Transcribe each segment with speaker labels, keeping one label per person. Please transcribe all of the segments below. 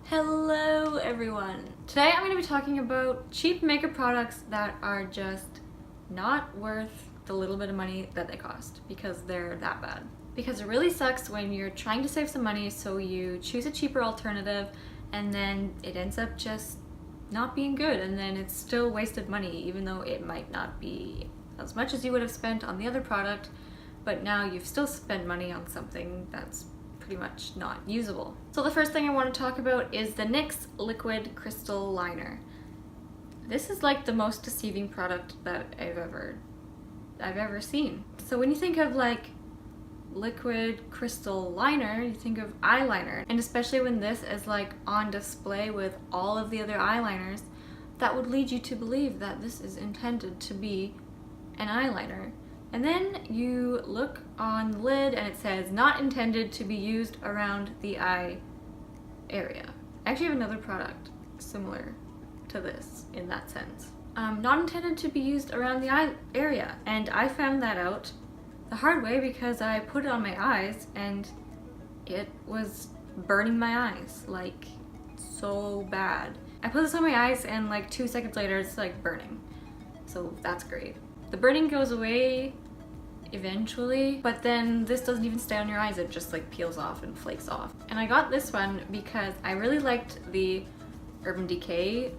Speaker 1: Hello everyone! Today I'm going to be talking about cheap makeup products that are just not worth the little bit of money that they cost because they're that bad. Because it really sucks when you're trying to save some money, so you choose a cheaper alternative and then it ends up just not being good, and then it's still wasted money even though it might not be as much as you would have spent on the other product, but now you've still spent money on something that's pretty much not usable. So the first thing I want to talk about is the NYX Liquid Crystal Liner. This is like the most deceiving product that I've ever seen. So when you think of like liquid crystal liner, you think of eyeliner, and especially when this is like on display with all of the other eyeliners, that would lead you to believe that this is intended to be an eyeliner. And then you look on the lid and it says not intended to be used around the eye area. I actually have another product similar to this in that sense. Not intended to be used around the eye area, and I found that out the hard way because I put it on my eyes and it was burning my eyes like so bad. I put this on my eyes and like 2 seconds later it's like burning, so that's great. The burning goes away eventually, but then this doesn't even stay on your eyes, it just like peels off and flakes off. And I got this one because I really liked the Urban Decay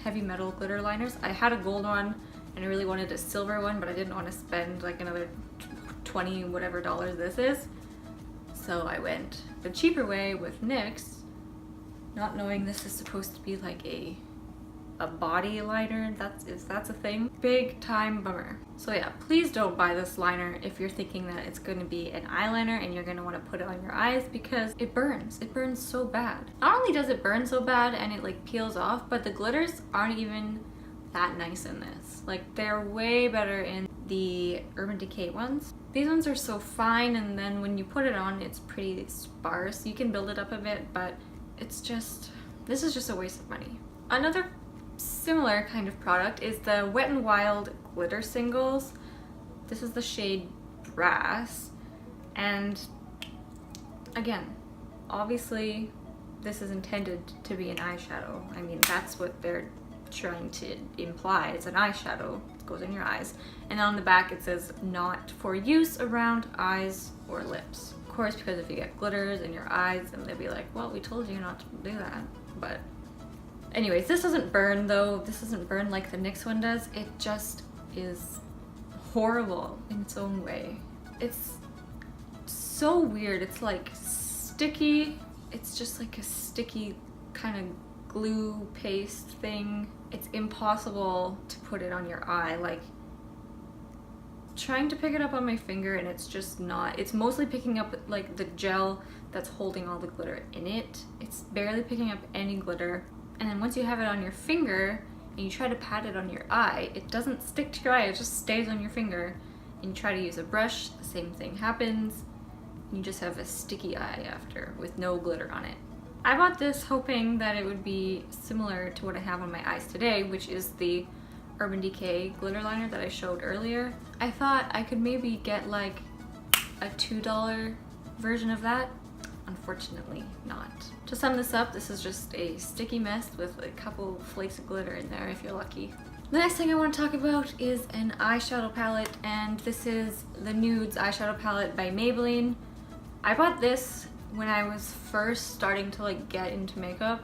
Speaker 1: heavy metal glitter liners. I had a gold one and I really wanted a silver one, but I didn't want to spend like another 20 whatever dollars this is. So I went the cheaper way with NYX, not knowing this is supposed to be like a body liner. That's a thing. Big time bummer. So yeah, please don't buy this liner if you're thinking that it's going to be an eyeliner and you're going to want to put it on your eyes, because it burns. It burns so bad. Not only does it burn so bad and it like peels off, but the glitters aren't even that nice in this. Like, they're way better in the Urban Decay ones. These ones are so fine, and then when you put it on it's pretty sparse. You can build it up a bit, but it's just, this is just a waste of money. Another similar kind of product is the Wet n Wild glitter singles. This is the shade Brass, and again, obviously this is intended to be an eyeshadow. I mean, that's what they're trying to imply. It's an eyeshadow. It goes in your eyes, and on the back it says not for use around eyes or lips. Of course, because if you get glitters in your eyes, then they'll be like, well, we told you not to do that. But anyways, this doesn't burn though. This doesn't burn like the NYX one does. It just is horrible in its own way. It's so weird. It's like sticky. It's just like a sticky kind of glue paste thing. It's impossible to put it on your eye. Like, trying to pick it up on my finger and it's just not. It's mostly picking up like the gel that's holding all the glitter in it. It's barely picking up any glitter. And then once you have it on your finger and you try to pat it on your eye, it doesn't stick to your eye, it just stays on your finger. And you try to use a brush, the same thing happens. You just have a sticky eye after with no glitter on it. I bought this hoping that it would be similar to what I have on my eyes today, which is the Urban Decay glitter liner that I showed earlier. I thought I could maybe get like a $2 version of that. Unfortunately not. To sum this up, this is just a sticky mess with a couple flakes of glitter in there if you're lucky. The next thing I want to talk about is an eyeshadow palette, and this is the Nudes eyeshadow palette by Maybelline. I bought this when I was first starting to like get into makeup,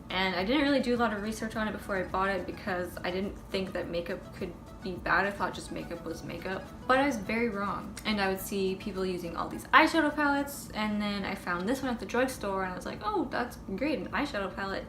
Speaker 1: and I didn't really do a lot of research on it before I bought it because I didn't think that makeup could be bad. I thought just makeup was makeup, but I was very wrong. And I would see people using all these eyeshadow palettes, and then I found this one at the drugstore and I was like, oh, that's great, an eyeshadow palette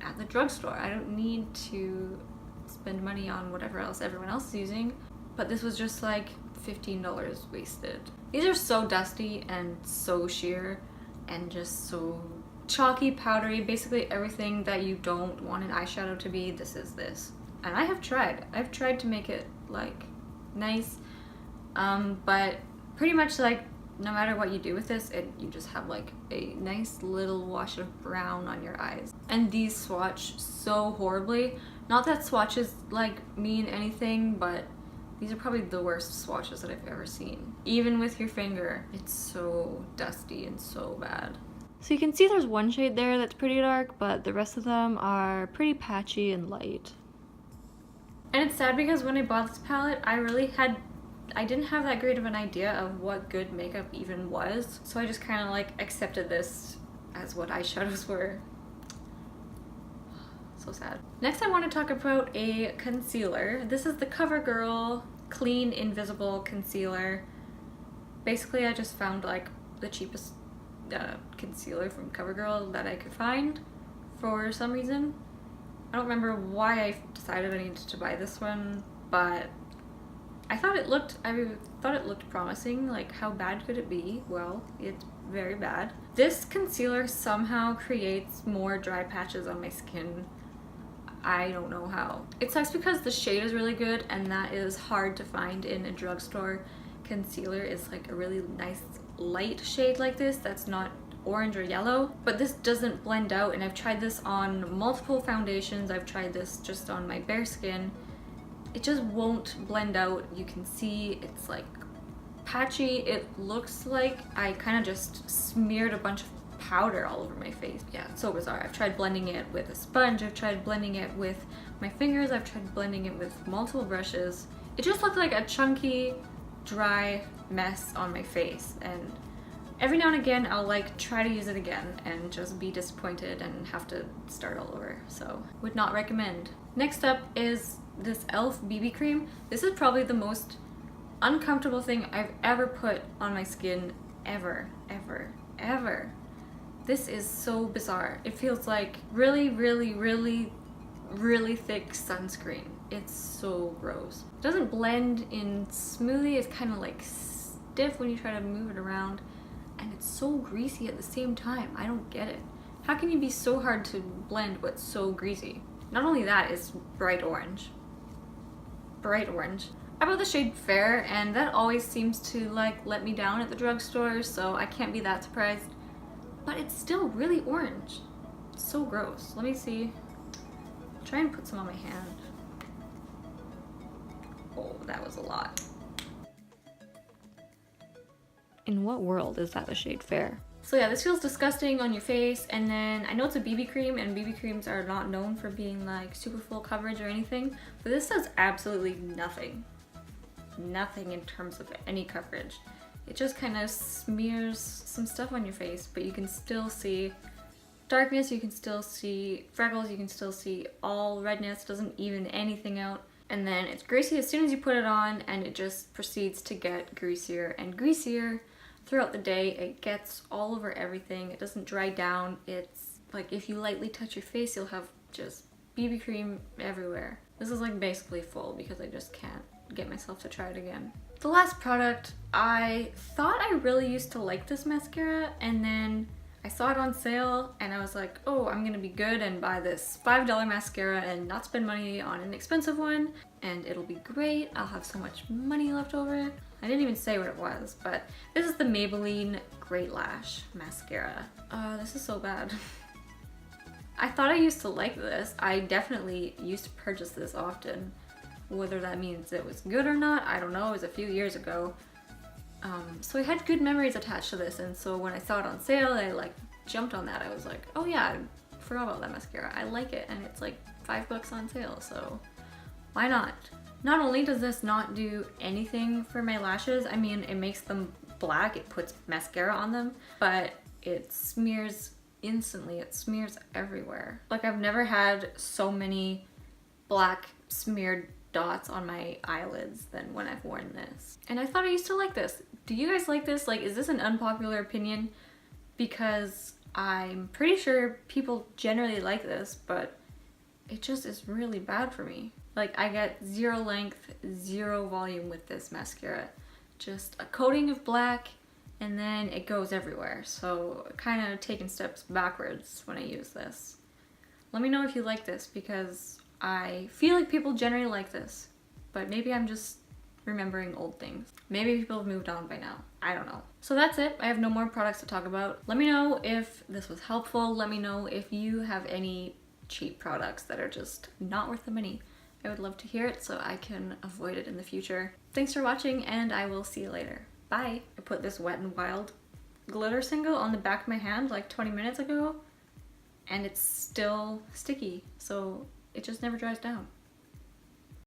Speaker 1: at the drugstore. I don't need to spend money on whatever else everyone else is using. But this was just like $15 wasted. These are so dusty and so sheer and just so chalky, powdery, basically everything that you don't want an eyeshadow to be, this is this. And I've tried to make it like nice, but pretty much like no matter what you do with this, you just have like a nice little wash of brown on your eyes. And these swatch so horribly. Not that swatches like mean anything, but these are probably the worst swatches that I've ever seen. Even with your finger, it's so dusty and so bad. So you can see there's one shade there that's pretty dark, but the rest of them are pretty patchy and light. And it's sad because when I bought this palette, I didn't have that great of an idea of what good makeup even was. So I just kind of like accepted this as what eyeshadows were. So sad. Next I want to talk about a concealer. This is the Covergirl Clean Invisible Concealer. Basically I just found like the cheapest concealer from Covergirl that I could find for some reason. I don't remember why I decided I needed to buy this one, but I thought it looked promising. Like, how bad could it be? Well, it's very bad. This concealer somehow creates more dry patches on my skin. I don't know how. It sucks because the shade is really good, and that is hard to find in a drugstore concealer. Is like a really nice light shade like this that's not orange or yellow, but this doesn't blend out, and I've tried this on multiple foundations. I've tried this just on my bare skin. It just won't blend out. You can see it's like patchy. It looks like I kind of just smeared a bunch of powder all over my face. Yeah, it's so bizarre. I've tried blending it with a sponge, I've tried blending it with my fingers, I've tried blending it with multiple brushes. It just looked like a chunky, dry mess on my face, and every now and again I'll like try to use it again and just be disappointed and have to start all over. So would not recommend. Next up is this e.l.f. BB cream. This is probably the most uncomfortable thing I've ever put on my skin ever. This is so bizarre. It feels like really thick sunscreen. It's so gross. It doesn't blend in smoothly. It's kind of like stiff when you try to move it around, and it's so greasy at the same time. I don't get it. How can you be so hard to blend but so greasy? Not only that, it's bright orange. Bright orange. I bought the shade Fair, and that always seems to like let me down at the drugstore, so I can't be that surprised. But it's still really orange. It's so gross. Let me see. Try and put some on my hand. Oh, that was a lot. In what world is that the shade Fair? So yeah, this feels disgusting on your face, and then I know it's a BB cream, and BB creams are not known for being like super full coverage or anything, but this does absolutely nothing. Nothing in terms of any coverage. It just kind of smears some stuff on your face, but you can still see darkness, you can still see freckles, you can still see all redness, doesn't even anything out. And then it's greasy as soon as you put it on, and it just proceeds to get greasier and greasier throughout the day. It gets all over everything. It doesn't dry down. It's like if you lightly touch your face, you'll have just BB cream everywhere. This is like basically full because I just can't get myself to try it again. The last product, I thought I really used to like this mascara, and then I saw it on sale and I was like, oh, I'm gonna be good and buy this $5 mascara and not spend money on an expensive one, and it'll be great. I'll have so much money left over. I didn't even say what it was, but this is the Maybelline Great Lash Mascara. This is so bad. I thought I used to like this. I definitely used to purchase this often. Whether that means it was good or not, I don't know. It was a few years ago. So I had good memories attached to this, and so when I saw it on sale, I like jumped on that. I was like, oh yeah, I forgot about that mascara. I like it, and it's like $5 on sale, so why not? Not only does this not do anything for my lashes, I mean, it makes them black, it puts mascara on them, but it smears instantly. It smears everywhere. Like, I've never had so many black smeared dots on my eyelids than when I've worn this. And I thought I used to like this. Do you guys like this? Like, is this an unpopular opinion? Because I'm pretty sure people generally like this, but it just is really bad for me. Like, I get zero length, zero volume with this mascara. Just a coating of black, and then it goes everywhere. So kind of taking steps backwards when I use this. Let me know if you like this, because I feel like people generally like this, but maybe I'm just remembering old things. Maybe people have moved on by now. I don't know. So that's it. I have no more products to talk about. Let me know if this was helpful. Let me know if you have any cheap products that are just not worth the money. I would love to hear it so I can avoid it in the future. Thanks for watching, and I will see you later. Bye! I put this Wet n Wild glitter single on the back of my hand like 20 minutes ago and it's still sticky, so it just never dries down.